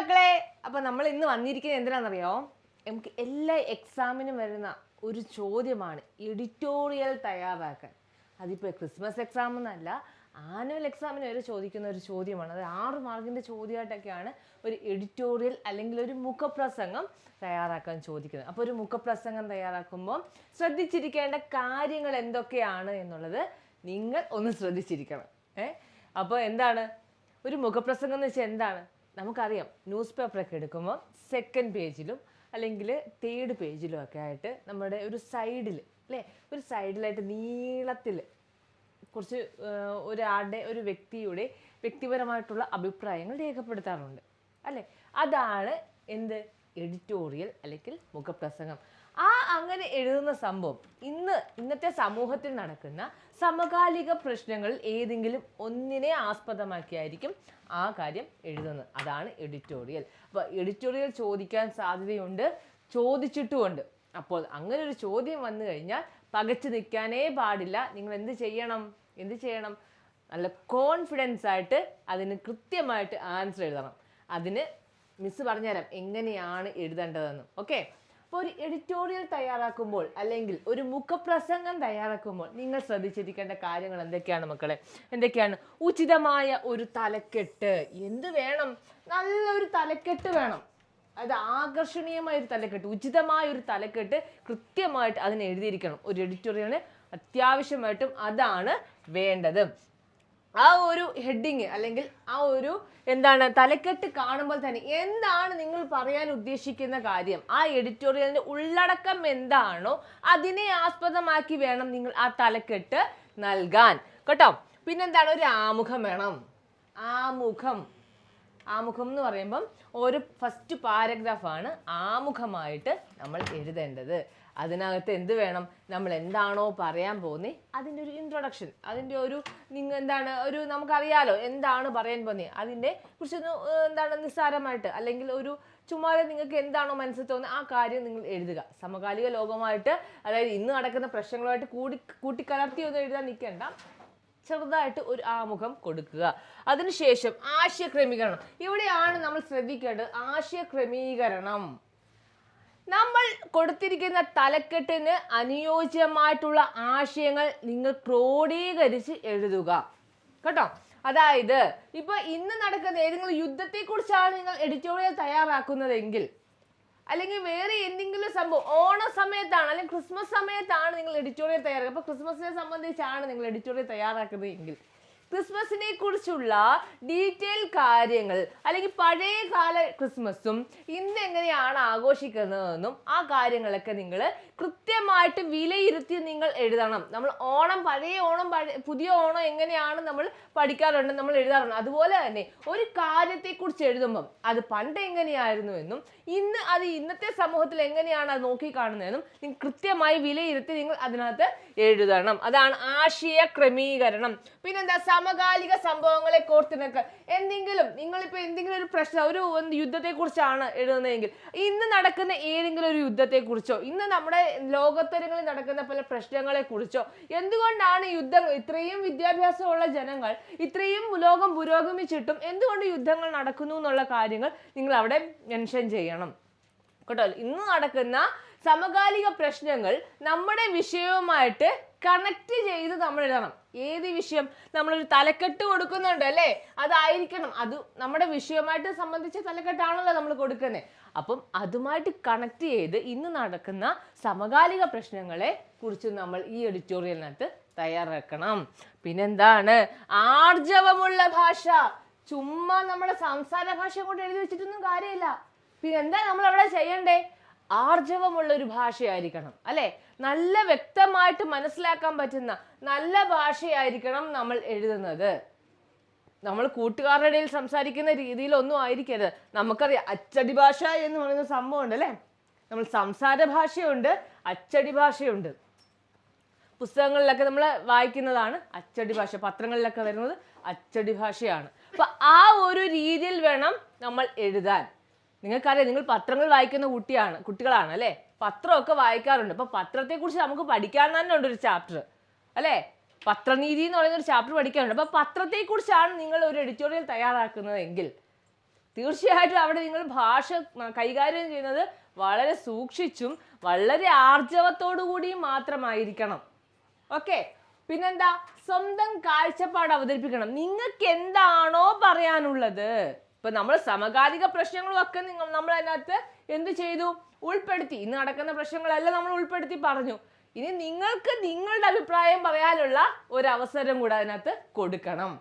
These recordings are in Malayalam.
മക്കളെ, അപ്പൊ നമ്മൾ ഇന്ന് വന്നിരിക്കുന്നത് എന്തിനാണെന്നറിയോ? നമുക്ക് എല്ലാ എക്സാമിനും വരുന്ന ഒരു ചോദ്യമാണ് എഡിറ്റോറിയൽ തയ്യാറാക്കാൻ. അതിപ്പോൾ ക്രിസ്മസ് എക്സാം എന്നല്ല, ആനുവൽ എക്സാമിന് വരെ ചോദിക്കുന്ന ഒരു ചോദ്യമാണ്. അത് 6 മാർക്കിൻ്റെ ചോദ്യമായിട്ടൊക്കെയാണ് ഒരു എഡിറ്റോറിയൽ അല്ലെങ്കിൽ ഒരു മുഖപ്രസംഗം തയ്യാറാക്കാൻ ചോദിക്കുന്നത്. അപ്പോൾ ഒരു മുഖപ്രസംഗം തയ്യാറാക്കുമ്പോൾ ശ്രദ്ധിച്ചിരിക്കേണ്ട കാര്യങ്ങൾ എന്തൊക്കെയാണ് എന്നുള്ളത് നിങ്ങൾ ഒന്ന് ശ്രദ്ധിച്ചിരിക്കണം. അപ്പോൾ എന്താണ് ഒരു മുഖപ്രസംഗം എന്ന് വെച്ചാൽ എന്താണ്? നമുക്കറിയാം, ന്യൂസ് പേപ്പറൊക്കെ എടുക്കുമ്പോൾ സെക്കൻഡ് പേജിലും അല്ലെങ്കിൽ തേർഡ് പേജിലും ഒക്കെ ആയിട്ട് നമ്മുടെ ഒരു സൈഡിൽ അല്ലേ, ഒരു സൈഡിലായിട്ട് നീളത്തിൽ കുറച്ച് ഒരാളുടെ ഒരു വ്യക്തിയുടെ വ്യക്തിപരമായിട്ടുള്ള അഭിപ്രായങ്ങൾ രേഖപ്പെടുത്താറുണ്ട് അല്ലേ. അതാണ് എന്ത്? എഡിറ്റോറിയൽ അല്ലെങ്കിൽ മുഖപ്രസംഗം. അങ്ങനെ എഴുതുന്ന സംഭവം ഇന്നത്തെ സമൂഹത്തിൽ നടക്കുന്ന സമകാലിക പ്രശ്നങ്ങളിൽ ഏതെങ്കിലും ഒന്നിനെ ആസ്പദമാക്കിയായിരിക്കും ആ കാര്യം എഴുതുന്നത്. അതാണ് എഡിറ്റോറിയൽ. അപ്പോൾ എഡിറ്റോറിയൽ ചോദിക്കാൻ സാധ്യതയുണ്ട്, ചോദിച്ചിട്ടുമുണ്ട്. അപ്പോൾ അങ്ങനെ ഒരു ചോദ്യം വന്നു കഴിഞ്ഞാൽ പകച്ചു നിൽക്കാനേ പാടില്ല. നിങ്ങൾ എന്ത് ചെയ്യണം? നല്ല കോൺഫിഡൻസ് ആയിട്ട് അതിന് കൃത്യമായിട്ട് ആൻസർ എഴുതണം. അതിന് മിസ് പറഞ്ഞുതരാം എങ്ങനെയാണ് എഴുതേണ്ടതെന്ന്. ഓക്കെ, അപ്പോൾ ഒരു എഡിറ്റോറിയൽ തയ്യാറാക്കുമ്പോൾ അല്ലെങ്കിൽ ഒരു മുഖപ്രസംഗം തയ്യാറാക്കുമ്പോൾ നിങ്ങൾ ശ്രദ്ധിച്ചിരിക്കേണ്ട കാര്യങ്ങൾ എന്തൊക്കെയാണ് മക്കളെ? എന്തൊക്കെയാണ്? ഉചിതമായ ഒരു തലക്കെട്ട്. എന്ത് വേണം? നല്ലൊരു തലക്കെട്ട് വേണം. അത് ആകർഷണീയമായ ഒരു തലക്കെട്ട്, ഉചിതമായ ഒരു തലക്കെട്ട് കൃത്യമായിട്ട് അതിന് എഴുതിയിരിക്കണം. ഒരു എഡിറ്റോറിയലിന് അത്യാവശ്യമായിട്ടും അതാണ് വേണ്ടത്. ആ ഒരു ഹെഡിങ് അല്ലെങ്കിൽ ആ ഒരു തലക്കെട്ട് കാണുമ്പോൾ തന്നെ എന്താണ് നിങ്ങൾ പറയാൻ ഉദ്ദേശിക്കുന്ന കാര്യം, ആ എഡിറ്റോറിയലിന്റെ ഉള്ളടക്കം എന്താണോ അതിനെ ആസ്പദമാക്കി വേണം നിങ്ങൾ ആ തലക്കെട്ട് നൽകാൻ കേട്ടോ. പിന്നെന്താണ്? ഒരു ആമുഖം വേണം. ആമുഖം എന്ന് പറയുമ്പം ഒരു ഫസ്റ്റ് പാരഗ്രാഫാണ് ആമുഖമായിട്ട് നമ്മൾ എഴുതേണ്ടത്. അതിനകത്ത് എന്ത് വേണം? നമ്മൾ എന്താണോ പറയാൻ പോകുന്നത് അതിൻ്റെ ഒരു ഇൻട്രൊഡക്ഷൻ, അതിൻ്റെ ഒരു നമുക്കറിയാലോ എന്താണ് പറയാൻ പോകുന്നത്, അതിൻ്റെ കുറിച്ചൊന്ന് നിസ്സാരമായിട്ട് അല്ലെങ്കിൽ ഒരു ചുമ്മാതെ നിങ്ങൾക്ക് എന്താണോ മനസ്സിൽ തോന്നുന്നത് ആ കാര്യം നിങ്ങൾ എഴുതുക. സമകാലിക ലോകമായിട്ട്, അതായത് ഇന്ന് നടക്കുന്ന പ്രശ്നങ്ങളുമായിട്ട് കൂട്ടിക്കലർത്തി ഒന്നും എഴുതാൻ നിൽക്കേണ്ട. ചെറുതായിട്ട് ഒരു ആമുഖം കൊടുക്കുക. അതിനുശേഷം ആശയക്രമീകരണം. ഇവിടെയാണ് നമ്മൾ ശ്രദ്ധിക്കേണ്ടത്. ആശയക്രമീകരണം. നമ്മൾ കൊടുത്തിരിക്കുന്ന തലക്കെട്ടിന് അനുയോജ്യമായിട്ടുള്ള ആശയങ്ങൾ നിങ്ങൾ ക്രോഡീകരിച്ച് എഴുതുക കേട്ടോ. അതായത് ഇപ്പൊ ഇന്ന് നടക്കുന്ന ഏതെങ്കിലും യുദ്ധത്തെക്കുറിച്ചാണ് നിങ്ങൾ എഡിറ്റോറിയൽ തയ്യാറാക്കുന്നതെങ്കിൽ, അല്ലെങ്കിൽ വേറെ എന്തെങ്കിലും സംഭവം ഓണ സമയത്താണ് അല്ലെങ്കിൽ ക്രിസ്മസ് സമയത്താണ് നിങ്ങൾ എഡിറ്റോറിയൽ തയ്യാറാക്കുക. അപ്പോൾ ക്രിസ്മസിനെ സംബന്ധിച്ചാണ് നിങ്ങൾ എഡിറ്റോറിയൽ തയ്യാറാക്കുന്നതെങ്കിൽ ക്രിസ്മസിനെ കുറിച്ചുള്ള ഡീറ്റെയിൽ കാര്യങ്ങൾ, അല്ലെങ്കിൽ പഴയ കാല ക്രിസ്മസും ഇന്ന് എങ്ങനെയാണ് ആഘോഷിക്കുന്നതെന്നും ആ കാര്യങ്ങളൊക്കെ നിങ്ങൾ കൃത്യമായിട്ട് വിലയിരുത്തി നിങ്ങൾ എഴുതണം. നമ്മൾ പഴയ ഓണം പുതിയ ഓണം എങ്ങനെയാണ് നമ്മൾ പഠിക്കാറുണ്ട്, നമ്മൾ എഴുതാറുണ്ട്. അതുപോലെ തന്നെ ഒരു കാര്യത്തെക്കുറിച്ച് എഴുതുമ്പം അത് പണ്ട് എങ്ങനെയായിരുന്നു എന്നും ഇന്നത്തെ സമൂഹത്തിൽ എങ്ങനെയാണ് അത് നോക്കിക്കാണുന്നതെന്നും നിങ്ങൾ കൃത്യമായി വിലയിരുത്തി നിങ്ങൾ അതിനകത്ത് എഴുതണം. അതാണ് ആശയ ക്രമീകരണം. പിന്നെന്താ? സമകാലിക സംഭവങ്ങളെ കോർത്തിണക്കുക. നിങ്ങളിപ്പോൾ എന്തെങ്കിലും ഒരു പ്രശ്നം, ഒരു യുദ്ധത്തെക്കുറിച്ചാണ് എഴുതുന്നതെങ്കിൽ ഇന്ന് നടക്കുന്ന ഏതെങ്കിലും ഒരു യുദ്ധത്തെക്കുറിച്ചോ ഇന്ന് നമ്മുടെ ലോകത്തരങ്ങളിൽ നടക്കുന്ന പല പ്രശ്നങ്ങളെ കുറിച്ചോ, എന്തുകൊണ്ടാണ് യുദ്ധങ്ങൾ, ഇത്രയും വിദ്യാഭ്യാസമുള്ള ജനങ്ങൾ, ഇത്രയും ലോകം പുരോഗമിച്ചിട്ടും എന്തുകൊണ്ട് യുദ്ധങ്ങൾ നടക്കുന്നു എന്നുള്ള കാര്യങ്ങൾ നിങ്ങൾ അവിടെ മെൻഷൻ ചെയ്യണം കേട്ടോ. ഇന്ന് നടക്കുന്ന സമകാലിക പ്രശ്നങ്ങൾ നമ്മുടെ വിഷയവുമായിട്ട് കണക്ട് ചെയ്ത് നമ്മൾ എഴുതണം. ഏത് വിഷയം? നമ്മളൊരു തലക്കെട്ട് കൊടുക്കുന്നുണ്ട് അല്ലേ, അതായിരിക്കണം. അത് നമ്മുടെ വിഷയവുമായിട്ട് സംബന്ധിച്ച തലക്കെട്ടാണല്ലോ നമ്മൾ കൊടുക്കുന്നത്. അപ്പം അതുമായിട്ട് കണക്ട് ചെയ്ത് ഇന്ന് നടക്കുന്ന സമകാലിക പ്രശ്നങ്ങളെ കുറിച്ച് നമ്മൾ ഈ എഡിറ്റോറിയലിനകത്ത് തയ്യാറാക്കണം. പിന്നെന്താണ്? ആർജവമുള്ള ഭാഷ. ചുമ്മാ നമ്മുടെ സംസാര ഭാഷ കൊണ്ട് എഴുതി വെച്ചിട്ടൊന്നും കാര്യമില്ല. പിന്നെന്താ നമ്മൾ അവിടെ ചെയ്യണ്ടേ? ആർജവമുള്ള ഒരു ഭാഷയായിരിക്കണം അല്ലെ. നല്ല വ്യക്തമായിട്ട് മനസ്സിലാക്കാൻ പറ്റുന്ന നല്ല ഭാഷയായിരിക്കണം നമ്മൾ എഴുതുന്നത്. നമ്മൾ കൂട്ടുകാരുടെ ഇടയിൽ സംസാരിക്കുന്ന രീതിയിലൊന്നും ആയിരിക്കരുത്. നമുക്കറിയാം അച്ചടി ഭാഷ എന്ന് പറയുന്ന സംഭവം ഉണ്ട് അല്ലേ. നമ്മൾ സംസാര ഭാഷയുണ്ട്, അച്ചടി ഭാഷയുണ്ട്. പുസ്തകങ്ങളിലൊക്കെ നമ്മൾ വായിക്കുന്നതാണ് അച്ചടി ഭാഷ, പത്രങ്ങളിലൊക്കെ വരുന്നത് അച്ചടി ഭാഷയാണ്. അപ്പൊ ആ ഒരു രീതിയിൽ വേണം നമ്മൾ എഴുതാൻ. നിങ്ങൾക്കറിയാം, നിങ്ങൾ പത്രങ്ങൾ വായിക്കുന്ന കുട്ടികളാണ് അല്ലേ. പത്രമൊക്കെ വായിക്കാറുണ്ട്. അപ്പൊ പത്രത്തെക്കുറിച്ച് നമുക്ക് പഠിക്കാൻ തന്നെ ഉണ്ട് ഒരു ചാപ്റ്റർ അല്ലേ. പത്രനീതി എന്ന് പറയുന്ന ഒരു ചാപ്റ്റർ പഠിക്കാനുണ്ട്. അപ്പൊ പത്രത്തെക്കുറിച്ചാണ് നിങ്ങൾ ഒരു എഡിറ്റോറിയൽ തയ്യാറാക്കുന്നതെങ്കിൽ തീർച്ചയായിട്ടും അവിടെ നിങ്ങൾ ഭാഷ കൈകാര്യം ചെയ്യുന്നത് വളരെ സൂക്ഷിച്ചും വളരെ ആർജവത്തോടു കൂടിയും മാത്രമായിരിക്കണം. ഓക്കെ, പിന്നെന്താ, സ്വന്തം കാഴ്ചപ്പാട് അവതരിപ്പിക്കണം. നിങ്ങൾക്ക് എന്താണോ പറയാനുള്ളത്, ഇപ്പൊ നമ്മൾ സമകാലിക പ്രശ്നങ്ങളും ഒക്കെ നമ്മൾ അതിനകത്ത് എന്ത് ചെയ്തു, ഉൾപ്പെടുത്തി. ഇന്ന് നടക്കുന്ന പ്രശ്നങ്ങളെല്ലാം നമ്മൾ ഉൾപ്പെടുത്തി പറഞ്ഞു. ഇനി നിങ്ങൾക്ക് നിങ്ങളുടെ അഭിപ്രായം പറയാനുള്ള ഒരു അവസരം കൂടെ അതിനകത്ത് കൊടുക്കണം.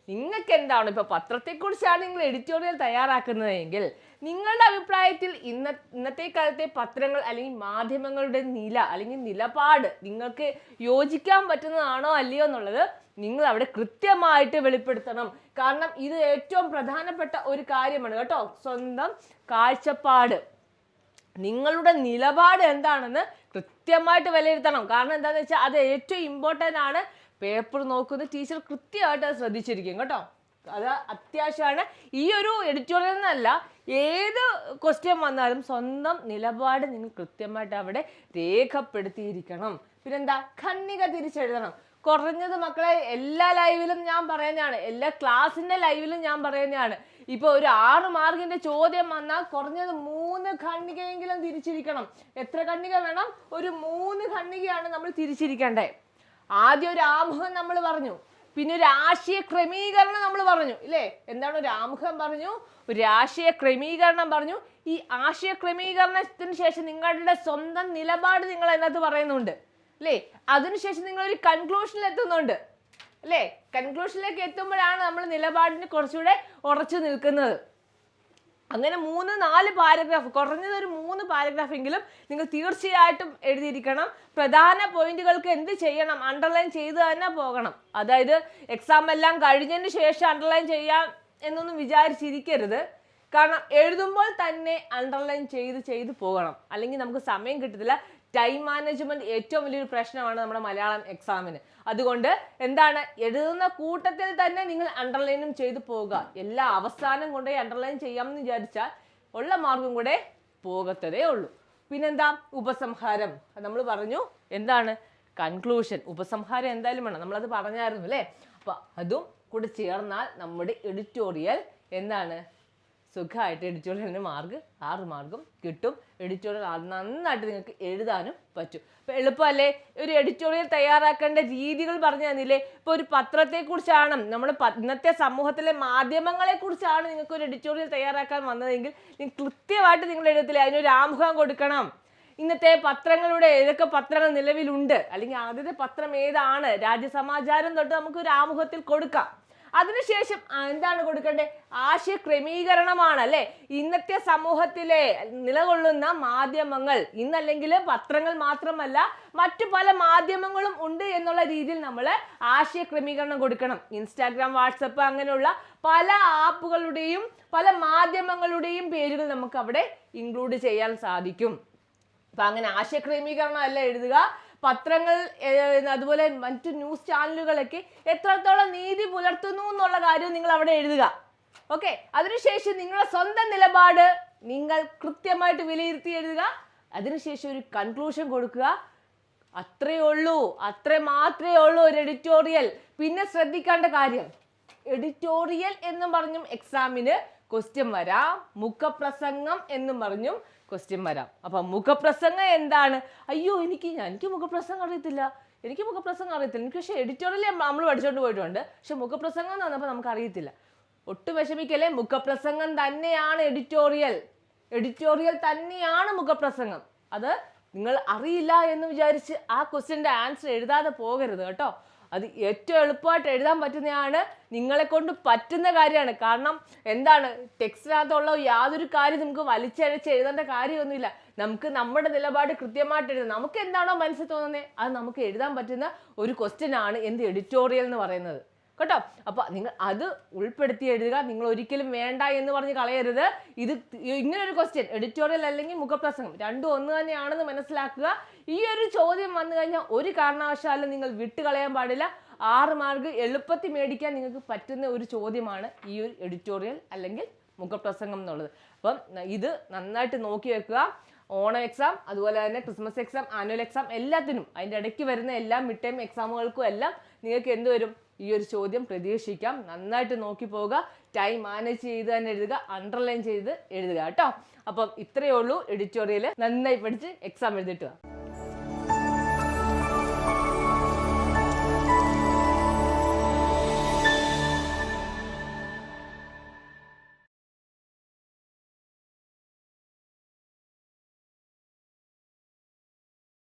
നിങ്ങൾക്ക് എന്താണ്, ഇപ്പൊ പത്രത്തെക്കുറിച്ചാണ് നിങ്ങൾ എഡിറ്റോറിയൽ തയ്യാറാക്കുന്നതെങ്കിൽ നിങ്ങളുടെ അഭിപ്രായത്തിൽ ഇന്നത്തെ കാലത്തെ പത്രങ്ങൾ അല്ലെങ്കിൽ മാധ്യമങ്ങളുടെ നില അല്ലെങ്കിൽ നിലപാട് നിങ്ങൾക്ക് യോജിക്കാൻ പറ്റുന്നതാണോ അല്ലയോ എന്നുള്ളത് നിങ്ങൾ അവിടെ കൃത്യമായിട്ട് വെളിപ്പെടുത്തണം. കാരണം ഇത് ഏറ്റവും പ്രധാനപ്പെട്ട ഒരു കാര്യമാണ് കേട്ടോ. സ്വന്തം കാഴ്ചപ്പാട്, നിങ്ങളുടെ നിലപാട് എന്താണെന്ന് കൃത്യമായിട്ട് വിലയിരുത്തണം. കാരണം എന്താണെന്ന് വെച്ചാൽ അത് ഏറ്റവും ഇമ്പോർട്ടൻ്റ് ആണ്. പേപ്പർ നോക്കുന്ന ടീച്ചർ കൃത്യമായിട്ട് അത് ശ്രദ്ധിച്ചിരിക്കും കേട്ടോ. അത് അത്യാവശ്യമാണ്. ഈ ഒരു എഡിറ്റോറിയൽ എന്നല്ല, ഏത് ക്വസ്റ്റ്യൻ വന്നാലും സ്വന്തം നിലപാട് നിങ്ങൾ കൃത്യമായിട്ട് അവിടെ രേഖപ്പെടുത്തിയിരിക്കണം. പിന്നെന്താ, ഖണ്ഡിക തിരിച്ചെഴുതണം. കുറഞ്ഞത് മക്കളെ എല്ലാ ലൈവിലും ഞാൻ പറയുന്നതാണ്, എല്ലാ ക്ലാസ്സിൻ്റെ ലൈവിലും ഞാൻ പറയുന്നതാണ്. ഇപ്പോൾ ഒരു 6 മാർക്കിൻ്റെ ചോദ്യം വന്നാൽ കുറഞ്ഞത് 3 ഖണ്ഡികയെങ്കിലും തിരിച്ചിരിക്കണം. എത്ര ഖണ്ഡിക വേണം? ഒരു 3 ഖണ്ഡികയാണ് നമ്മൾ തിരിച്ചിരിക്കേണ്ടത്. ആദ്യം ഒരു ആമുഖം നമ്മൾ പറഞ്ഞു, പിന്നെ ഒരു ആശയ ക്രമീകരണം നമ്മൾ പറഞ്ഞു ഇല്ലേ? എന്താണ് ഒരു ആമുഖം പറഞ്ഞു, ഒരു ആശയ ക്രമീകരണം പറഞ്ഞു. ഈ ആശയ ക്രമീകരണത്തിന് ശേഷം നിങ്ങളുടെ സ്വന്തം നിലപാട് നിങ്ങൾ അതിനകത്ത് പറയുന്നുണ്ട് അല്ലേ? അതിനുശേഷം നിങ്ങൾ ഒരു കൺക്ലൂഷനിൽ എത്തുന്നുണ്ട് അല്ലേ? കൺക്ലൂഷനിലേക്ക് എത്തുമ്പോഴാണ് നമ്മൾ നിലപാടിന് കുറച്ചുകൂടെ ഉറച്ചു നിൽക്കുന്നത്. അങ്ങനെ 3-4 പാരഗ്രാഫ്, കുറഞ്ഞത് ഒരു 3 പാരഗ്രാഫെങ്കിലും നിങ്ങൾ തീർച്ചയായിട്ടും എഴുതിയിരിക്കണം. പ്രധാന പോയിന്റുകൾക്ക് എന്ത് ചെയ്യണം, അണ്ടർലൈൻ ചെയ്ത് തന്നെ പോകണം. അതായത് എക്സാം എല്ലാം കഴിഞ്ഞതിന് ശേഷം അണ്ടർലൈൻ ചെയ്യാം എന്നൊന്നും വിചാരിച്ചിരിക്കരുത്. കാരണം എഴുതുമ്പോൾ തന്നെ അണ്ടർലൈൻ ചെയ്ത് പോകണം, അല്ലെങ്കിൽ നമുക്ക് സമയം കിട്ടത്തില്ല. ടൈം മാനേജ്മെന്റ് ഏറ്റവും വലിയൊരു പ്രശ്നമാണ് നമ്മുടെ മലയാളം എക്സാമിന്. അതുകൊണ്ട് എന്താണ്, എഴുതുന്ന കൂട്ടത്തിൽ തന്നെ നിങ്ങൾ അണ്ടർലൈനും ചെയ്തു പോവുക. എല്ലാ അവസാനം കൊണ്ടുപോയി അണ്ടർലൈൻ ചെയ്യാമെന്ന് വിചാരിച്ചാൽ ഉള്ള മാർക്കും കൂടെ പോകത്തതേ ഉള്ളൂ. പിന്നെന്താ, ഉപസംഹാരം. നമ്മൾ പറഞ്ഞു എന്താണ്, കൺക്ലൂഷൻ. ഉപസംഹാരം എന്തായാലും വേണം, നമ്മളത് പറഞ്ഞായിരുന്നു അല്ലേ? അപ്പൊ അതും കൂടെ ചേർന്നാൽ നമ്മുടെ എഡിറ്റോറിയൽ എന്താണ്, സുഖമായിട്ട് എഡിറ്റോറിയലിന് 6 മാർക്കും കിട്ടും. എഡിറ്റോറിയൽ നന്നായിട്ട് നിങ്ങൾക്ക് എഴുതാനും പറ്റും. ഇപ്പം എളുപ്പമല്ലേ? ഒരു എഡിറ്റോറിയൽ തയ്യാറാക്കേണ്ട രീതികൾ പറഞ്ഞു തന്നില്ലേ? ഇപ്പോൾ ഒരു പത്രത്തെക്കുറിച്ചാണ്, നമ്മൾ ഇന്നത്തെ സമൂഹത്തിലെ മാധ്യമങ്ങളെക്കുറിച്ചാണ് നിങ്ങൾക്ക് ഒരു എഡിറ്റോറിയൽ തയ്യാറാക്കാൻ വന്നതെങ്കിൽ നിങ്ങൾ കൃത്യമായിട്ട് നിങ്ങൾ എഴുതത്തില്ലേ, അതിനൊരു ആമുഖം കൊടുക്കണം. ഇന്നത്തെ പത്രങ്ങളുടെ ഏതൊക്കെ പത്രങ്ങൾ നിലവിലുണ്ട്, അല്ലെങ്കിൽ ആദ്യത്തെ പത്രം ഏതാണ്, രാജ്യസമാചാരം തൊട്ട് നമുക്ക് ഒരു ആമുഖത്തിൽ കൊടുക്കാം. അതിനുശേഷം എന്താണ് കൊടുക്കേണ്ടത്, ആശയ ക്രമീകരണമാണ് അല്ലെ? ഇന്നത്തെ സമൂഹത്തിലെ നിലകൊള്ളുന്ന മാധ്യമങ്ങൾ, ഇന്നല്ലെങ്കിൽ പത്രങ്ങൾ മാത്രമല്ല മറ്റു പല മാധ്യമങ്ങളും ഉണ്ട് എന്നുള്ള രീതിയിൽ നമ്മൾ ആശയ ക്രമീകരണം കൊടുക്കണം. ഇൻസ്റ്റാഗ്രാം, വാട്സപ്പ് അങ്ങനെയുള്ള പല ആപ്പുകളുടെയും പല മാധ്യമങ്ങളുടെയും പേരുകൾ നമുക്ക് അവിടെ ഇൻക്ലൂഡ് ചെയ്യാൻ സാധിക്കും. അപ്പൊ അങ്ങനെ ആശയ ക്രമീകരണം അല്ല എഴുതുക. പത്രങ്ങൾ അതുപോലെ മറ്റു ന്യൂസ് ചാനലുകളൊക്കെ എത്രത്തോളം നീതി പുലർത്തുന്നു എന്നുള്ള കാര്യം നിങ്ങൾ അവിടെ എഴുതുക. ഓക്കെ, അതിനുശേഷം നിങ്ങളുടെ സ്വന്തം നിലപാട് നിങ്ങൾ കൃത്യമായിട്ട് വിലയിരുത്തി എഴുതുക. അതിനുശേഷം ഒരു കൺക്ലൂഷൻ കൊടുക്കുക. അത്രേ ഉള്ളൂ, അത്രേ മാത്രമേ ഉള്ളൂ ഒരു എഡിറ്റോറിയൽ. പിന്നെ ശ്രദ്ധിക്കേണ്ട കാര്യം, എഡിറ്റോറിയൽ എന്നും പറഞ്ഞും എക്സാമിന് ക്വസ്റ്റ്യൻ വരാം, മുഖപ്രസംഗം എന്നും പറഞ്ഞും ക്വസ്റ്റ്യൻ വരാം. അപ്പം മുഖപ്രസംഗം എന്താണ്? അയ്യോ എനിക്ക് മുഖപ്രസംഗം അറിയത്തില്ല, എനിക്ക് പക്ഷേ എഡിറ്റോറിയൽ നമ്മൾ പഠിച്ചുകൊണ്ട് പോയിട്ടുണ്ട്, പക്ഷെ മുഖപ്രസംഗം എന്ന് പറഞ്ഞപ്പോൾ നമുക്ക് അറിയത്തില്ല. ഒട്ടും വിഷമിക്കല്ലേ, മുഖപ്രസംഗം തന്നെയാണ് എഡിറ്റോറിയൽ. എഡിറ്റോറിയൽ തന്നെയാണ് മുഖപ്രസംഗം. അത് നിങ്ങൾ അറിയില്ല എന്ന് വിചാരിച്ച് ആ ക്വസ്റ്റ്യൻ്റെ ആൻസർ എഴുതാതെ പോകരുത് കേട്ടോ. അത് ഏറ്റവും എളുപ്പമായിട്ട് എഴുതാൻ പറ്റുന്നതാണ്, നിങ്ങളെ കൊണ്ട് പറ്റുന്ന കാര്യമാണ്. കാരണം എന്താണ്, ടെക്സ്റ്റിനകത്തുള്ള യാതൊരു കാര്യം നമുക്ക് വലിച്ചഴച്ച് എഴുതേണ്ട കാര്യമൊന്നുമില്ല. നമുക്ക് നമ്മുടെ നിലപാട് കൃത്യമായിട്ട് എഴുതാം. നമുക്ക് എന്താണോ മനസ്സിൽ തോന്നുന്നത് അത് നമുക്ക് എഴുതാൻ പറ്റുന്ന ഒരു ക്വസ്റ്റ്യൻ ആണ് എഡിറ്റോറിയൽ എന്ന് പറയുന്നത് കേട്ടോ. അപ്പൊ നിങ്ങൾ അത് ഉൾപ്പെടുത്തി എഴുതുക. നിങ്ങൾ ഒരിക്കലും വേണ്ട എന്ന് പറഞ്ഞ് കളയരുത്. ഇത് ഇങ്ങനൊരു ക്വസ്റ്റ്യൻ, എഡിറ്റോറിയൽ അല്ലെങ്കിൽ മുഖപ്രസംഗം, രണ്ടും ഒന്ന് തന്നെയാണെന്ന് മനസ്സിലാക്കുക. ഈ ഒരു ചോദ്യം വന്നു കഴിഞ്ഞാൽ ഒരു കാരണവശാലും നിങ്ങൾ വിട്ടുകളയാൻ പാടില്ല. 6 മാർക്ക് എളുപ്പത്തിൽ മേടിക്കാൻ നിങ്ങൾക്ക് പറ്റുന്ന ഒരു ചോദ്യമാണ് ഈ ഒരു എഡിറ്റോറിയൽ അല്ലെങ്കിൽ മുഖപ്രസംഗം എന്നുള്ളത്. അപ്പം ഇത് നന്നായിട്ട് നോക്കി വെക്കുക. ഓണം എക്സാം, അതുപോലെ തന്നെ ക്രിസ്മസ് എക്സാം, ആനുവൽ എക്സാം, എല്ലാത്തിനും അതിൻ്റെ ഇടയ്ക്ക് വരുന്ന എല്ലാ മിഡ് ടൈം എക്സാമുകൾക്കും എല്ലാം നിങ്ങൾക്ക് എന്ത് വരും, ഈ ഒരു ചോദ്യം പ്രതീക്ഷിക്കാം. നന്നായിട്ട് നോക്കി പോവുക, ടൈം മാനേജ് ചെയ്ത് തന്നെ എഴുതുക, അണ്ടർലൈൻ ചെയ്ത് എഴുതുക കേട്ടോ. അപ്പം ഇത്രയേ ഉള്ളൂ എഡിറ്റോറിയൽ. നന്നായി പഠിച്ച് എക്സാം എഴുതിയിട്ട് വാ.